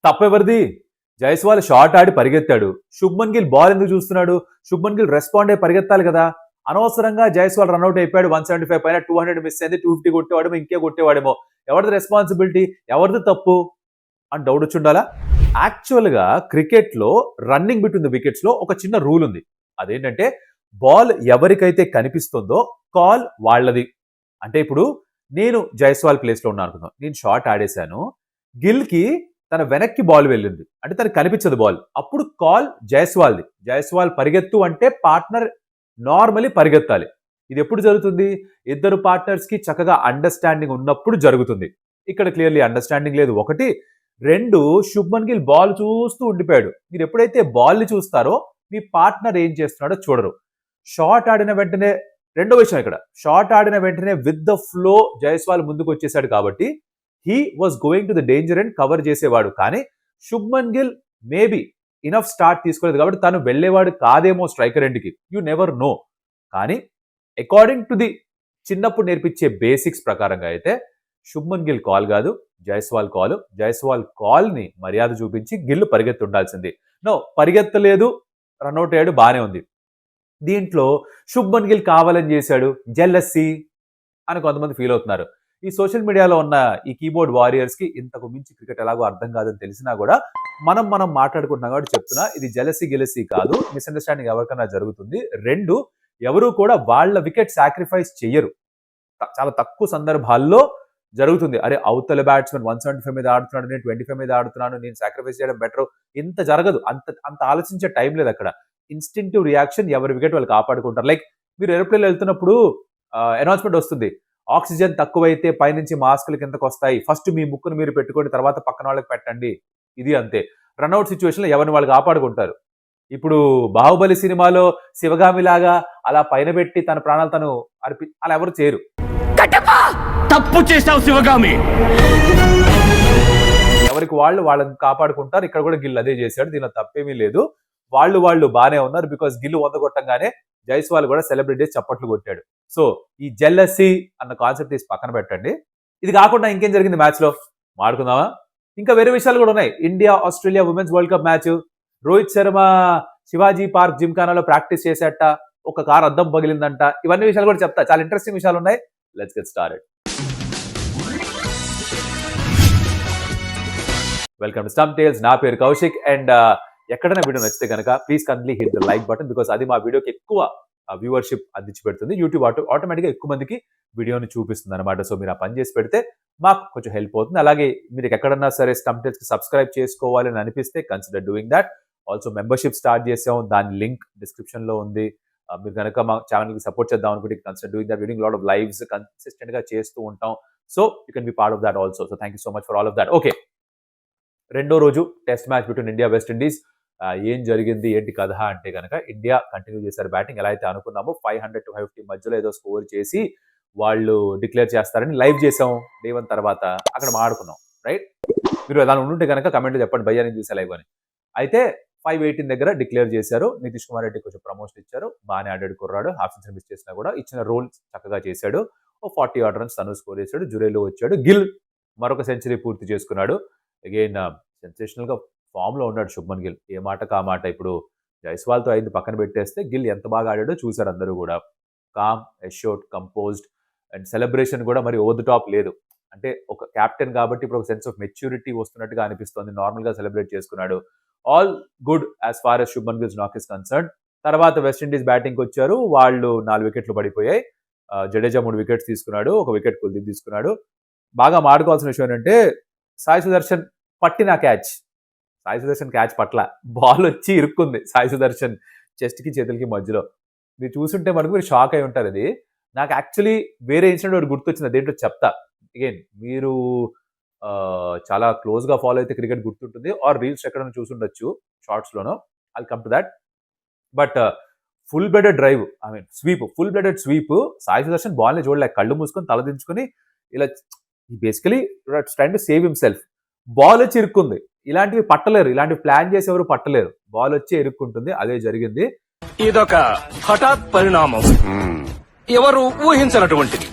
తప్పెవరిది? Jaiswal shot ఆడి పరిగెత్తాడు. Shubman Gill ball ఎందుకు చూస్తున్నాడు? శుభ్మన్ గిల్ రెస్పాండ్ అయ్యి పరిగెత్తాలి కదా! అనవసరంగా జైస్వాల్ రన్అట్ అయిపోయాడు. 175 పైన 200 మిస్ అయింది. 250 కొట్టేవాడేమో, ఇంకే కొట్టేవాడేమో. ఎవరిది రెస్పాన్సిబిలిటీ? ఎవరిది తప్పు అని డౌట్ వచ్చి ఉండాలా? యాక్చువల్‌గా క్రికెట్‌లో రన్నింగ్ బిట్వీన్ ది వికెట్స్ లో ఒక చిన్న రూల్ ఉంది. అదేంటంటే బాల్ ఎవరికైతే కనిపిస్తుందో కాల్ వాళ్ళది. అంటే ఇప్పుడు నేను జైస్వాల్ ప్లేస్ లో ఉన్నాను అనుకుందాం. నేను షాట్ ఆడేశాను. గిల్ కి తన వెనక్కి బాల్ వెళ్ళింది. అంటే తనకు కనిపించదు బాల్. అప్పుడు కాల్ జైస్వాల్ది. జైస్వాల్ పరిగెత్తు అంటే పార్ట్నర్ నార్మలీ పరిగెత్తాలి. ఇది ఎప్పుడు జరుగుతుంది? ఇద్దరు పార్ట్నర్స్ కి చక్కగా అండర్స్టాండింగ్ ఉన్నప్పుడు జరుగుతుంది. ఇక్కడ క్లియర్లీ అండర్స్టాండింగ్ లేదు. ఒకటి. రెండు, శుభ్మన్ గిల్ బాల్ చూస్తూ ఉండిపోయాడు. మీరు ఎప్పుడైతే బాల్ ని చూస్తారో మీ పార్ట్నర్ ఏం చేస్తున్నాడో చూడరు. షాట్ ఆడిన వెంటనే రెండో విషయం ఇక్కడ, షాట్ ఆడిన వెంటనే విత్ ద ఫ్లో జైస్వాల్ ముందుకు వచ్చేసాడు కాబట్టి he was going to the danger and cover చేసేవాడు. కానీ Shubman Gill maybe enough start తీసుకోలేదు కాబట్టి తను వెళ్లేవాడు కాదేమో స్ట్రైకర్ ఎండ్కి. You never know. కానీ అకార్డింగ్ టు ది చిన్నప్పుడు నేర్పించే బేసిక్స్ ప్రకారంగా అయితే శుభ్మన్ గిల్ కాల్ కాదు, జైస్వాల్ కాల్. జైస్వాల్ కాల్ ని మర్యాద చూపించి గిల్ పరిగెత్తి ఉండాల్సింది. నో, పరిగెత్తలేదు, రన్అట్ అయ్యాడు, బానే ఉంది. దీంట్లో శుభ్మన్ గిల్ కావాలని చేశాడు, జెల్లసీ అని కొంతమంది ఫీల్ అవుతున్నారు. ఈ సోషల్ మీడియాలో ఉన్న ఈ కీబోర్డ్ వారియర్స్ కి ఇంతకు మించి క్రికెట్ ఎలాగో అర్థం కాదని తెలిసినా కూడా మనం మాట్లాడుకుంటున్నాం కాబట్టి చెప్తున్నా, ఇది జెలసీ గెలసీ కాదు, మిస్అండర్స్టాండింగ్ ఎవరికైనా జరుగుతుంది. రెండు, ఎవరు కూడా వాళ్ళ వికెట్ సాక్రిఫైస్ చెయ్యరు. చాలా తక్కువ సందర్భాల్లో జరుగుతుంది. అరే అవతల బ్యాట్స్మెన్ 175 మీద ఆడుతున్నాడు, నేను 25 మీద ఆడుతున్నాను, నేను సాక్రిఫైస్ చేయడం బెటర్. ఇంత జరగదు. అంత ఆలోచించే టైం లేదు అక్కడ. ఇన్స్టింక్టివ్ రియాక్షన్, ఎవరి వికెట్ వాళ్ళు కాపాడుకుంటారు. లైక్ మీరు ఏరోప్లేన్ వెళ్తున్నప్పుడు అనౌన్స్మెంట్ వస్తుంది, ఆక్సిజన్ తక్కువైతే పైనుంచి మాస్కులు కిందకు వస్తాయి, ఫస్ట్ మీ ముక్కును మీరు పెట్టుకోండి, తర్వాత పక్కన వాళ్ళకి పెట్టండి. ఇది అంతే. రన్అట్ సిచ్యువేషన్ లో ఎవరిని వాళ్ళు కాపాడుకుంటారు. ఇప్పుడు బాహుబలి సినిమాలో శివగామి లాగా అలా పైన పెట్టి తన ప్రాణాలు తను అలా ఎవరు చేయరు. తప్పు చేశావు శివగామి. ఎవరికి వాళ్ళని కాపాడుకుంటారు. ఇక్కడ కూడా గిల్ అదే చేశాడు. దీనిలో తప్పేమీ లేదు. వాళ్ళు బానే ఉన్నారు. బికాస్ గిల్ 100 కొట్టంగానే జైస్వాల్ కూడా సెలబ్రేట్ చేసి చప్పట్లు కొట్టాడు. సో ఈ జెల్లసీ అన్న కాన్సెప్ట్ తీసి పక్కన పెట్టండి. ఇది కాకుండా ఇంకేం జరిగింది మ్యాచ్ లో మాట్లాడుకుందామా? ఇంకా వేరే విషయాలు కూడా ఉన్నాయి. India Australia women's world cup match. Rohit Sharma Shivaji Park జిమ్ఖానాలో ప్రాక్టీస్ చేసేట, ఒక కార్ అద్దం పగిలిందంట. ఇవన్నీ విషయాలు కూడా చెప్తా. చాలా ఇంట్రెస్టింగ్ విషయాలు ఉన్నాయి. Let's get started. Welcome to stump tales. నా పేరు కౌశిక్. అండ్ ఎక్కడైనా వీడియో నచ్చితే కనుక please kindly hit the like button. Because అది మా వీడియోకి ఎక్కువ వ్యూవర్షిప్ అందించి పెడుతుంది. యూట్యూబ్ ఆటోమేటిక్గా ఎక్కువ మందికి వీడియోని చూపిస్తుంది అనమాట. సో మీరు ఆ పని చేసి పెడితే మాకు కొంచెం హెల్ప్ అవుతుంది. అలాగే మీరు ఎక్కడన్నా సరే స్టంప్ టేల్స్కి సబ్స్క్రైబ్ చేసుకోవాలి అని అనిపిస్తే consider doing that. Also membership start చేసాం, దాని లింక్ డిస్క్రిప్షన్ లో ఉంది. మీరు కనుక మా ఛానల్కి సపోర్ట్ చేద్దాం అనుకుంటే consider doing that. Doing lot of lives consistent గా చేస్తూ ఉంటాం. So you can be part of that also. So thank you so much for all of that. Okay, రెండో రోజు test match between India west Indies. ఏం జరిగింది ఏంటి కథ అంటే కనుక ఇండియా కంటిన్యూ చేశారు బ్యాటింగ్. ఎలా అయితే అనుకున్నామో 500 to 550 మధ్యలో ఏదో స్కోర్ చేసి వాళ్ళు డిక్లేర్ చేస్తారని లైవ్ చేసాం డే 1 తర్వాత. అక్కడ మాట్లాడుకున్నాం, రైట్? మీరు ఏదైనా ఉంటే కనుక కమెంట్ చెప్పండి, భయ్యా నేను చూసా లైవ్ అని. అయితే 518 దగ్గర డిక్లేర్ చేశారు. నితీష్ కుమార్ రెడ్డి కొంచెం ప్రమోషన్ ఇచ్చారు, బాగానే ఆడాడు కుర్రాడు. హాఫ్ సెంచరీ మిస్ చేసినా కూడా ఇచ్చిన రోల్ చక్కగా చేశాడు. 40 odd runs తను స్కోర్ చేశాడు. జురేలో వచ్చాడు. గిల్ మరొక సెంచరీ పూర్తి చేసుకున్నాడు. అగైన్ సెన్సేషనల్ గా ఫామ్ లో ఉన్నాడు శుభ్మన్ గిల్. ఏ మాట కా మాట. ఇప్పుడు జైస్వాల్ తో అయింది పక్కన పెట్టేస్తే గిల్ ఎంత బాగా ఆడాడో చూసారు అందరూ కూడా. Calm, assured, composed and celebration కూడా మరి ఓవర్ ది టాప్ లేదు. అంటే ఒక కెప్టెన్ కాబట్టి ఇప్పుడు ఒక సెన్స్ ఆఫ్ మెచ్యూరిటీ వస్తున్నట్టుగా అనిపిస్తుంది. నార్మల్ గా సెలబ్రేట్ చేసుకున్నాడు. All good as far as Shubman Gill's knock is concern. తర్వాత వెస్టిండీస్ బ్యాటింగ్ వచ్చారు. వాళ్ళు 4 వికెట్లు పడిపోయాయి. జడేజా 3 వికెట్స్ తీసుకున్నాడు, 1 వికెట్ కుల్దీప్ తీసుకున్నాడు. బాగా మాడుకోవాల్సిన విషయం ఏంటంటే సాయి సుదర్శన్ పట్టిన క్యాచ్. సాయి సుదర్శన్ క్యాచ్ పట్ల బాల్ వచ్చి ఇరుక్కుంది సాయి సుదర్శన్ చెస్ట్ కి చేతులకి మధ్యలో. మీరు చూసుంటే మనకు మీరు షాక్ అయి ఉంటారు. అది నాకు యాక్చువల్లీ వేరే ఇన్సిడెంట్ ఒకటి గుర్తొచ్చింది, అదేంటో చెప్తా. అగైన్ మీరు చాలా క్లోజ్ గా ఫాలో అయితే క్రికెట్ గుర్తుంటుంది, ఆర్ రీల్స్ ఎక్కడైనా చూసుండొచ్చు షార్ట్స్ లోనో. I'll come to that. But full blooded drive, I mean sweep, full blooded sweep. Sai Sudarshan ball ని చూడలేక కళ్ళు మూసుకొని తలదించుకొని ఇలా basically train to save himself. Ball వచ్చి ఇరుక్కుంది. ఇలాంటివి పట్టలేరు, ఇలాంటివి ప్లాన్ చేసేవారు పట్టలేరు. బాల్ వచ్చి ఇరుక్కుంటుంది. అదే జరిగింది. ఇదొక హఠాత్ పరిణామం, ఎవరు ఊహించినటువంటిది.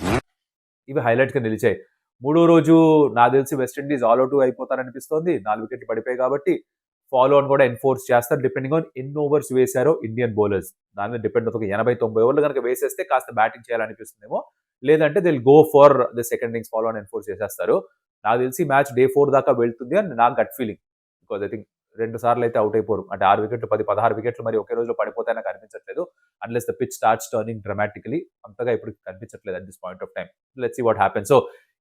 ఇవి హైలైట్ గా నిలిచాయి. మూడో రోజు నాకు తెలిసి వెస్టిండీస్ ఆల్ అవుట్ అయిపోతారనిపిస్తోంది. 4 వికెట్లు పడిపోయాయి కాబట్టి ఫాలో ఆన్ కూడా ఎన్ఫోర్స్ చేస్తారు. డిపెండింగ్ ఆన్ ఎన్ని ఓవర్స్ వేశారో ఇండియన్ బౌలర్స్ దాని మీద డిపెండ్ అవుతుంది. 80-90 ఓవర్లు కనుక వేసేస్తే కాస్త బ్యాటింగ్ చేయాలనిపిస్తుందేమో. లేదంటే they'll go for the second innings follow on enforce చేసేస్తారు. నాకు తెలిసి మ్యాచ్ డే 4 దాకా వెళ్తుంది అని నా gut feeling. Because I think 2 సార్లు అయితే అవుట్ అయిపోరు. అంటే 6 వికెట్లు 16 వికెట్లు మరి ఒకే రోజులో పడిపోతాయి నాకు అనిపించట్లేదు. Unless the pitch starts turning dramatically. అంతగా ఇప్పుడు కనిపించట్లేదు at this point of time. Let's see what happens. So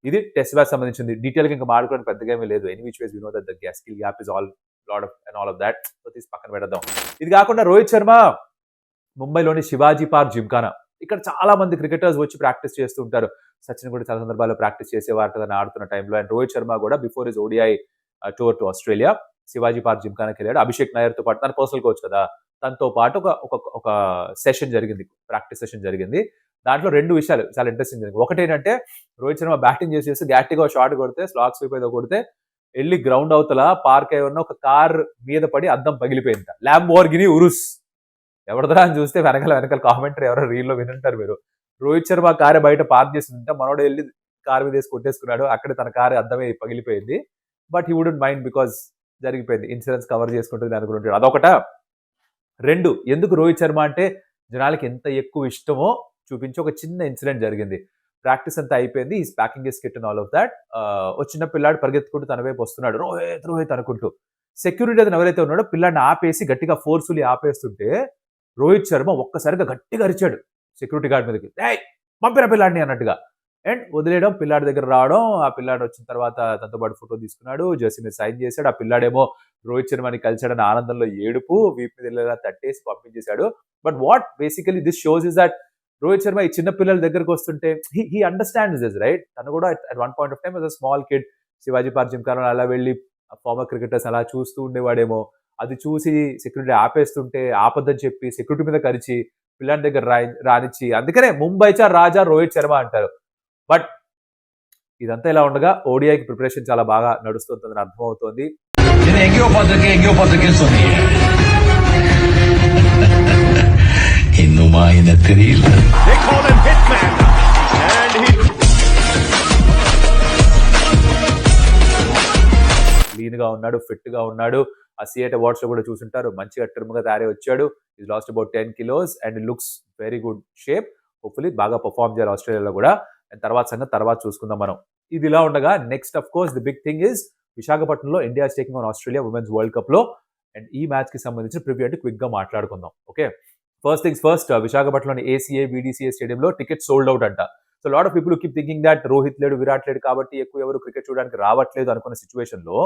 ఇది టెస్ట్ మ్యాచ్ సంబంధించింది. డీటెయిల్ గా ఇంకా మాట్లాడుకోవడానికి పెద్దగా ఏమీ లేదు. Any which ways we know that the skill gap is all lot of and all of that. So తీసి పక్కన పెడదాం. ఇది కాకుండా రోహిత్ శర్మ ముంబైలోని శివాజీ పార్క్ జిమ్ఖానా, ఇక్కడ చాలా మంది క్రికెటర్స్ వచ్చి ప్రాక్టీస్ చేస్తూ ఉంటారు. సచిన్ కూడా చాలా సందర్భాల్లో ప్రాక్టీస్ చేసేవారు కదా ఆడుతున్న టైంలో. అండ్ రోహిత్ శర్మ కూడా before his ODI tour to Australia Shivaji Park జిమ్ఖానాకి వెళ్ళాడు. అభిషేక్ నాయర్ తో పాటు తన పర్సనల్ కోచ్ కదా, తనతో పాటు ఒక సెషన్ జరిగింది, ప్రాక్టీస్ సెషన్ జరిగింది. దాంట్లో 2 విషయాలు చాలా ఇంట్రెస్టింగ్ జరిగింది. ఒకటి ఏంటంటే రోహిత్ శర్మ బ్యాటింగ్ చేసేసి గట్టిగా షాట్ కొడితే స్లాగ్ స్వీప్ ఏదో కొడితే వెళ్ళి గ్రౌండ్ అవతల పార్క్ అయి ఉన్న ఒక కార్ మీద పడి అద్దం పగిలిపోయింది. ల్యాంబోర్గిని ఉరుస్ ఎవరిదరా అని చూస్తే వెనకాల కామెంటరీ ఎవరో రీల్ లో వినుంటారు మీరు. రోహిత్ శర్మ కారు బయట పార్క్ చేసిందంటే మనోడు వెళ్ళి కారు మీద వేసి కొట్టేసుకున్నాడు. అక్కడ తన కారు అద్దమే పగిలిపోయింది. But he wouldn't mind because జరిగిపోయింది. ఇన్సూరెన్స్ కవర్ చేసుకుంటుంది అనుకుంటాడు. అదొకట. 2 ఎందుకు రోహిత్ శర్మ అంటే జనాలకి ఎంత ఎక్కువ ఇష్టమో చూపించి ఒక చిన్న ఇన్సిడెంట్ జరిగింది. ప్రాక్టీస్ అంతా అయిపోయింది. Is packing his kit and all of that. ఒక చిన్న పిల్లాడు పరిగెత్తుకుంటూ తన వైపు వస్తున్నాడు. రోహిత్ అనుకుంటూ. సెక్యూరిటీ అతను ఎవరైతే ఉన్నాడో పిల్లాడిని ఆపేసి గట్టిగా ఫోర్స్ఫుల్లీ ఆపేస్తుంటే రోహిత్ శర్మ ఒక్కసారిగా గట్టిగా అరిచాడు సెక్యూరిటీ గార్డ్ మీదకి, ఏయ్ పంపిన పిల్లాడిని అన్నట్టుగా. అండ్ వదిలేయడం, పిల్లాడి దగ్గర రావడం. ఆ పిల్లాడు వచ్చిన తర్వాత తనతో పాటు ఫోటో తీసుకున్నాడు, జెర్సీ మీద సైన్ చేశాడు. ఆ పిల్లాడేమో రోహిత్ శర్మని కలిసాడని ఆనందంలో ఏడుపు, వీపు మీద వెళ్ళేలా తట్టేసి పంపించేశాడు. But what basically this shows is that Rohit Sharma ఈ చిన్న పిల్లల దగ్గరకు వస్తుంటే హీ అండర్స్టాండ్స్ దిస్, రైట్? తను కూడా at one point of time as a small kid Shivaji Park జిమ్ఖానాలో అలా వెళ్ళి ఫార్మర్ క్రికెటర్స్ అలా చూస్తూ ఉండేవాడేమో. అది చూసి సెక్యూరిటీ ఆపేస్తుంటే ఆపద్దని చెప్పి సెక్యూరిటీ మీద కరిచి పిల్లాడి దగ్గర రానిచ్చి, అందుకనే ముంబై చా రాజా రోహిత్ శర్మ అంటారు. బట్ ఇదంతా ఇలా ఉండగా ఓడిఐకి ప్రిపరేషన్ చాలా బాగా నడుస్తుందని అర్థమవుతోంది. లీన్ గా ఉన్నాడు, ఫిట్ గా ఉన్నాడు. ఆ సిఎట్ అవార్డ్స్ లో కూడా చూసుంటారు, మంచిగా ట్రిమ్ గా తయారై వచ్చాడు. Is lost about 10 kilos and looks very good shape. Hopefully బాగా పర్ఫార్మ్ చేయాలి ఆస్ట్రేలియాలో కూడా. అండ్ తర్వాత సంగతి తర్వాత చూసుకుందాం మనం. ఇది ఇలా ఉండగా next of course the big thing is విశాఖపట్నంలో India taking on Australia women's world cup లో. అండ్ ఈ మ్యాచ్ కి సంబంధించిన ప్రివ్యూ అంటే క్విక్ గా మాట్లాడుకుందాం. ఓకే, ఫస్ట్ థింగ్స్ ఫస్ట్, విశాఖపట్నంలోని ACA BDCA స్టేడియంలో టికెట్ సోల్డ్ అవుట్ అంట. So lot of people keep thinking that Rohit లేడు, విరాట్ లేడు కాబట్టి ఎక్కువ ఎవరు క్రికెట్ చూడడానికి రావట్లేదు అనుకున్న సిచ్యువేషన్ లో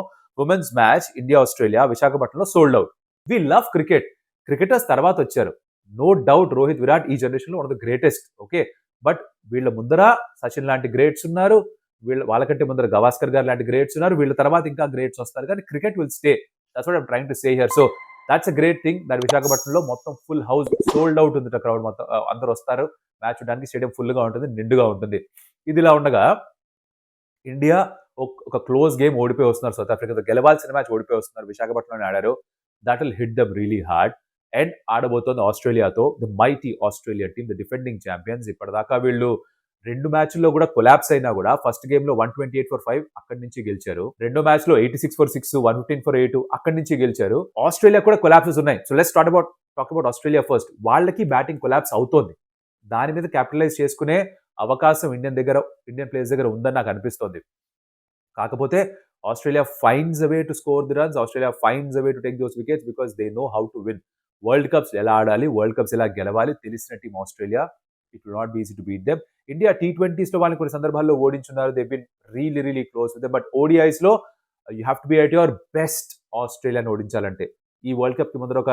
ఉమెన్స్ మ్యాచ్ ఇండియా ఆస్ట్రేలియా విశాఖపట్నంలో sold out. We love cricket. Cricketers తర్వాత వచ్చారు, నో డౌట్. రోహిత్, విరాట్ ఈ జనరేషన్ లో one of the greatest. Okay, but వీళ్ళ ముందర సచిన్ లాంటి గ్రేట్స్ ఉన్నారు, వాళ్ళకంటే ముందర గవాస్కర్ గారు లాంటి గ్రేట్స్ ఉన్నారు, వీళ్ళ తర్వాత ఇంకా గ్రేట్స్ వస్తారు. కానీ cricket will stay. That's what I'm trying to say here. So that's a great thing that విశాఖపట్నంలో మొత్తం ఫుల్ హౌస్ సోల్డ్ అవుట్ ఉంది. క్రౌడ్ మొత్తం అందరూ వస్తారు మ్యాచ్ చూడడానికి. స్టేడియం ఫుల్ గా ఉంటుంది, నిండుగా ఉంటుంది. ఇది ఇలా ఉండగా ఇండియా ఒక క్లోజ్ గేమ్ ఓడిపోయి వస్తున్నారు. సౌత్ ఆఫ్రికాతో గెలవాల్సిన మ్యాచ్ ఓడిపోయి వస్తున్నారు. విశాఖపట్నంలోనే ఆడారు. That will hit them really hard. And ఆడబోతోంది ఆస్ట్రేలియాతో, the mighty Australia team, the defending champions. ఇప్పటిదాకా వీళ్ళు 2 మ్యాచ్ల్లో కూడా కొలాప్స్ అయినా కూడా ఫస్ట్ గేమ్ లో 128 for 5 అక్కడి నుంచి గెలిచారు. రెండో మ్యాచ్ లో 86 for 6, 115 for 8 అక్కడి నుంచి గెలిచారు. ఆస్ట్రేలియా కూడా కొలాప్సెస్ ఉన్నాయి. So let's talk about Australia first. వాళ్ళకి బ్యాటింగ్ కొలాప్స్ అవుతోంది. దాని మీద క్యాపిటలైజ్ చేసుకునే అవకాశం ఇండియన్ ప్లేయర్స్ దగ్గర ఉందని నాకు అనిపిస్తోంది. కాకపోతే Australia finds a way to score the runs, Australia finds a way to take those wickets because they know how to win. World cups ఎలా ఆడాలి, వరల్డ్ కప్స్ ఎలా గెలవాలి తెలిసిన team Australia. It will not be easy to beat them. India T20s లో వాళ్ళని కొన్ని సందర్భాల్లో ఓడించున్నారు. They been really close with them. But ODIs లో you have to be at your best ఆస్ట్రేలియాని ఓడించాలంటే. ఈ వరల్డ్ కప్ కి ముందర ఒక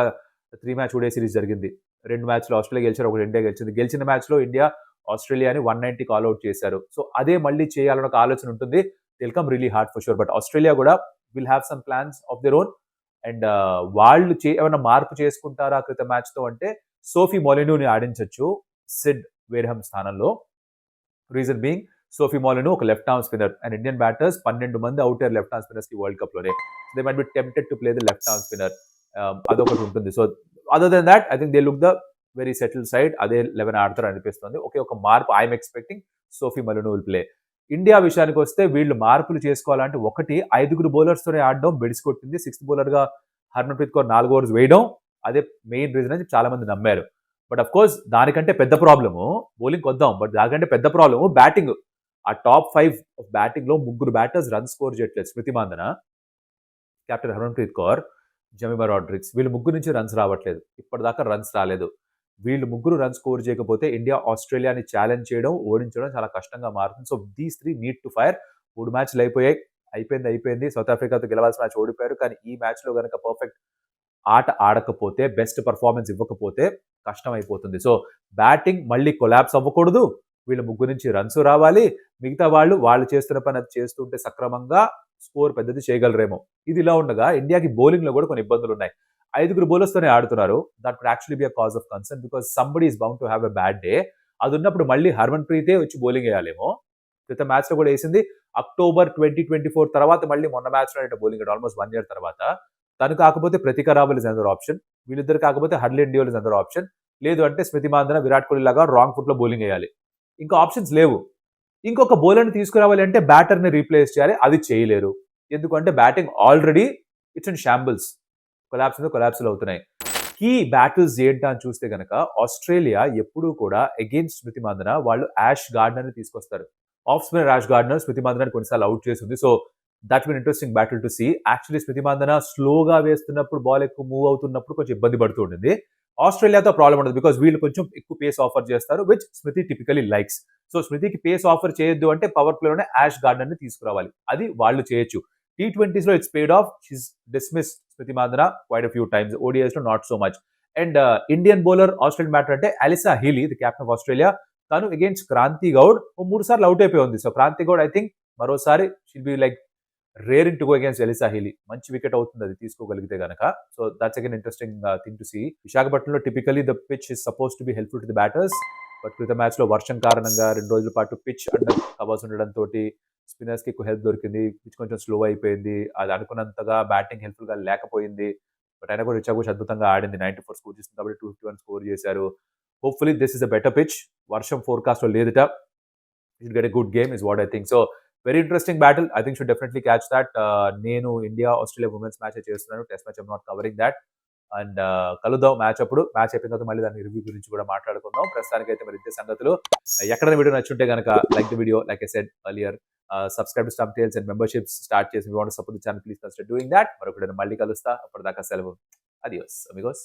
3 మ్యాచ్ ODI సిరీస్ జరిగింది. 2 మ్యాచ్లు ఆస్ట్రేలియా గెలిచారు, ఒకటి ఇండియా గెలిచింది. గెలిచిన మ్యాచ్ లో ఇండియా ఆస్ట్రేలియాని 190 ఆల్అౌట్ చేశారు. సో అదే మళ్ళీ చేయాలని ఒక ఆలోచన ఉంటుంది. It'll come really hard for sure. But Australia కూడా will have some plans of their own. And వాళ్ళు ఏమైనా మార్పు చేసుకుంటారా క్రితం మ్యాచ్ తో అంటే సోఫీ మొలినోని ఆడించవచ్చు సిడ్ వేర్హమ్ స్థానంలో. రీజన్ బీయింగ్ సోఫీ మొలినో ఒక left arm spinner and Indian batters 12 మంది అవుట్ అయ్యారు లెఫ్ట్ ఆర్మ్ స్పిన్నర్స్ కి వరల్డ్ కప్ లోనే. They might be tempted to play the left arm spinner. అదొకటి ఉంటుంది. So other than that I think they look the very settle side. అదే 11 ఆడతారు అనిపిస్తుంది. ఒకే ఒక మార్పు I'm expecting Sophie Molineux will play. India విషయానికి వస్తే వీళ్ళు మార్పులు చేసుకోవాలంటే ఒకటి 5 బౌలర్స్తోనే ఆడడం బెడిసికొట్టింది. 6th బౌలర్గా హర్మన్‌ప్రీత్ కౌర్ 4 ఓవర్స్ వేయడం అదే మెయిన్ రీజన్ అని చాలా మంది నమ్మారు. బట్ ఆఫ్ కోర్స్ దానికంటే పెద్ద ప్రాబ్లము బౌలింగ్ వద్దాం. బట్ దానికంటే పెద్ద ప్రాబ్లము బ్యాటింగ్. ఆ టాప్ 5 బ్యాటింగ్‌లో 3 బ్యాటర్స్ రన్ స్కోర్ చేయట్లేదు. స్మృతి మాందన, కెప్టెన్ హర్మన్‌ప్రీత్ కౌర్, జమీమా రాడ్రిక్స్ వీళ్ళు ముగ్గురు నుంచి రన్స్ రావట్లేదు. ఇప్పటిదాకా రన్స్ రాలేదు. వీళ్ళు ముగ్గురు రన్ స్కోర్ చేయకపోతే ఇండియా ఆస్ట్రేలియాని ఛాలెంజ్ చేయడం, ఓడించడం చాలా కష్టంగా మారుతుంది. So these 3 need to fire. 3 మ్యాచ్లు అయిపోయాయి. అయిపోయింది. సౌత్ ఆఫ్రికాతో గెలవాల్సిన మ్యాచ్ ఓడిపోయారు. కానీ ఈ మ్యాచ్‌లో గనక పర్ఫెక్ట్ ఆట ఆడకపోతే, బెస్ట్ పెర్ఫార్మెన్స్ ఇవ్వకపోతే కష్టం అయిపోతుంది. సో బ్యాటింగ్ మళ్ళీ కొలాప్స్ అవ్వకూడదు. వీళ్ళ ముగ్గురు నుంచి రన్స్ రావాలి. మిగతా వాళ్ళు చేస్తున్న పని అది చేస్తుంటే సక్రమంగా స్కోర్ పెద్దది చేయగలరేమో. ఇది ఇలా ఉండగా ఇండియాకి బౌలింగ్‌లో కూడా కొన్ని ఇబ్బందులున్నాయి. 5 బౌలర్స్తోనే ఆడుతున్నారు. That could actually be a cause of concern because somebody is bound to have a bad day. అది ఉన్నప్పుడు మళ్ళీ హర్మన్‌ప్రీతే వచ్చి బౌలింగ్ వేయాలేమో. క్రితం మ్యాచ్‌లో కూడా వేసింది. అక్టోబర్ 2024 తర్వాత మళ్ళీ మొన్న మ్యాచ్‌లో బౌలింగ్ ఆల్మోస్ట్ 1 ఇయర్ తర్వాత. తను కాకపోతే ప్రతిక రావల్ ఇస్ అనదర్ ఆప్షన్. వీళ్ళిద్దరు కాకపోతే Harleen Deol is another option. లేదు అంటే స్మృతి మాందన, విరాట్ కోహ్లీ లాగా రాంగ్ ఫుట్‌లో బౌలింగ్ వేయాలి. ఇంకా ఆప్షన్స్ లేవు. ఇంకొక బౌలర్‌ని తీసుకురావాలి అంటే బ్యాటర్‌ని రీప్లేస్ చేయాలి. అది చేయలేరు. ఎందుకంటే batting already it's in shambles. కొలాప్స్‌లు అవుతున్నాయి. కీ బ్యాటిల్స్ ఏంటా అని చూస్తే గనక ఆస్ట్రేలియా ఎప్పుడూ కూడా అగైన్స్ట్ స్మృతి మాందన వాళ్ళు యాష్ గార్డనర్‌ని తీసుకొస్తారు. Off spinner Ash Gardner Smriti మాందనని కొన్నిసార్లు అవుట్ చేసింది. So that will interesting battle to see. Actually Smriti Mandhana స్లోగా వేస్తున్నప్పుడు బాల్ ఎక్కువ మూవ్ అవుతున్నప్పుడు కొంచెం ఇబ్బంది పడుతూ ఉండింది. ఆస్ట్రేలియాతో ప్రాబ్లం ఉండదు బికాజ్ వీళ్ళు కొంచెం ఎక్కువ పేస్ ఆఫర్ చేస్తారు which Smriti typically likes. So స్మృతికి పేస్ ఆఫర్ చేయొద్దు అంటే పవర్ ప్లేలోనే యాష్ గార్డనర్‌ని తీసుకురావాలి. అది వాళ్ళు చేయొచ్చు. T20s లో it's paid off. She's dismissed Smriti Mandhana quite a few times. ODIsలో not so much. And Indian bowler Australian batter అంటే Alyssa Healy the captain of Australia. తను అగైన్స్ క్రాంతి గౌడ్ 3 సార్లు అవుట్ అయిపోయి ఉంది. So Kranti Goud I think మరోసారి she'll be like raring to go against Alyssa Healy. మంచి wicket అవుతుంది అది తీసుకోగలిగితే గనక. So that's again interesting thing to see. విశాఖపట్నంలో typically the pitch is suppose to be helpful to the batters. But క్రితం మ్యాచ్‌లో వర్షం కారణంగా 2 రోజుల పాటు పిచ్ అండర్ కవర్స్ ఉండడంతో స్పిన్నర్స్‌కి ఎక్కువ హెల్ప్ దొరికింది. పిచ్ కొంచెం స్లో అయిపోయింది. అది అనుకున్నంతగా బ్యాటింగ్ హెల్ప్‌ఫుల్‌గా లేకపోయింది. బట్ అయినా కూడా రిచా ఘోష్ అద్భుతంగా ఆడింది. 94 స్కోర్ చేసింది కాబట్టి 251 స్కోర్ చేశారు. Hopefully this is a better pitch. వర్షం ఫోర్‌కాస్ట్‌లో లేదట. You get a good game is what I think. So very interesting battle. I think should definitely catch that. నేను ఇండియా ఆస్ట్రేలియా ఉమెన్స్ మ్యాచ్ చేస్తున్నాను. Test match I'm not covering that. And కలుద్దాం match అప్పుడు. Match అయిపోయిన తర్వాత మళ్ళీ దాని review గురించి కూడా మాట్లాడుకుందాం. ప్రస్తుతానికైతే మరి ఇంతే సంగతులు. ఎక్కడైనా వీడియో నచ్చుంటే గనక like the video like I said earlier. Subscribe to stump tales and memberships start చేసి want support the channel please consider doing that. మరొకటి మళ్ళీ కలుస్తా. అప్పటిదాకా సెలవు. అడియోస్ అమిగోస్.